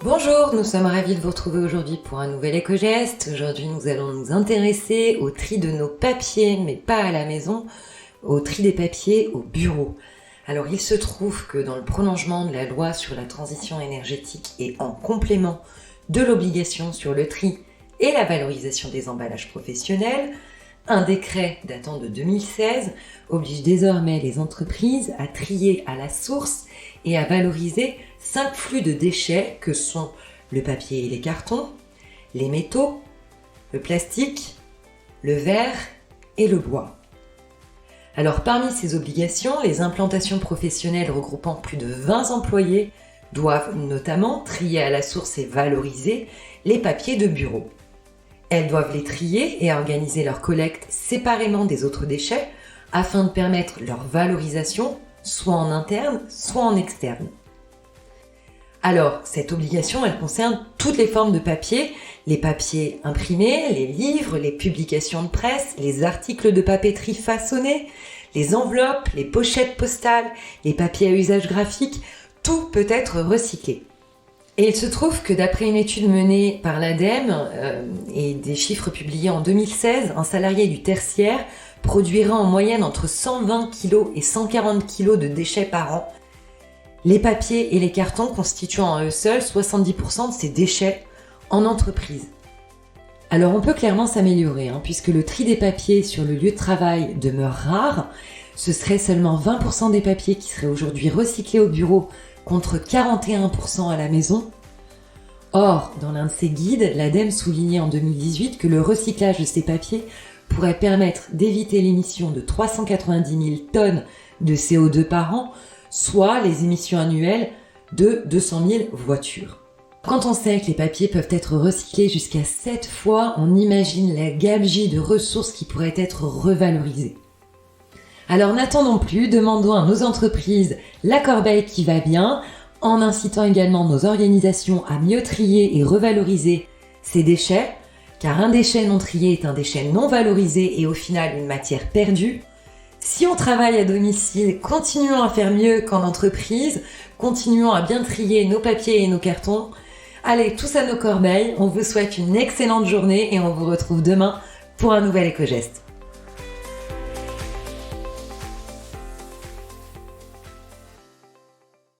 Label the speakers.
Speaker 1: Bonjour, nous sommes ravis de vous retrouver aujourd'hui pour un nouvel éco-geste. Aujourd'hui, nous allons nous intéresser au tri de nos papiers, mais pas à la maison, au tri des papiers au bureau. Alors, il se trouve que dans le prolongement de la loi sur la transition énergétique et en complément de l'obligation sur le tri et la valorisation des emballages professionnels, un décret datant de 2016 oblige désormais les entreprises à trier à la source et à valoriser 5 flux de déchets que sont le papier et les cartons, les métaux, le plastique, le verre et le bois. Alors parmi ces obligations, les implantations professionnelles regroupant plus de 20 employés doivent notamment trier à la source et valoriser les papiers de bureau. Elles doivent les trier et organiser leur collecte séparément des autres déchets afin de permettre leur valorisation soit en interne, soit en externe. Alors, cette obligation, elle concerne toutes les formes de papier, les papiers imprimés, les livres, les publications de presse, les articles de papeterie façonnés, les enveloppes, les pochettes postales, les papiers à usage graphique, tout peut être recyclé. Et il se trouve que d'après une étude menée par l'ADEME et des chiffres publiés en 2016, un salarié du tertiaire produira en moyenne entre 120 kg et 140 kg de déchets par an. Les papiers et les cartons constituant à eux seuls 70% de ces déchets en entreprise. Alors on peut clairement s'améliorer, puisque le tri des papiers sur le lieu de travail demeure rare. Ce serait seulement 20% des papiers qui seraient aujourd'hui recyclés au bureau contre 41% à la maison. Or, dans l'un de ses guides, l'ADEME soulignait en 2018 que le recyclage de ces papiers pourrait permettre d'éviter l'émission de 390 000 tonnes de CO2 par an, soit les émissions annuelles de 200 000 voitures. Quand on sait que les papiers peuvent être recyclés jusqu'à 7 fois, on imagine la gabegie de ressources qui pourraient être revalorisées. Alors n'attendons plus, demandons à nos entreprises la corbeille qui va bien, en incitant également nos organisations à mieux trier et revaloriser ces déchets, car un déchet non trié est un déchet non valorisé et au final une matière perdue. Si on travaille à domicile, continuons à faire mieux qu'en entreprise, continuons à bien trier nos papiers et nos cartons. Allez, tous à nos corbeilles, on vous souhaite une excellente journée et on vous retrouve demain pour un nouvel éco-geste.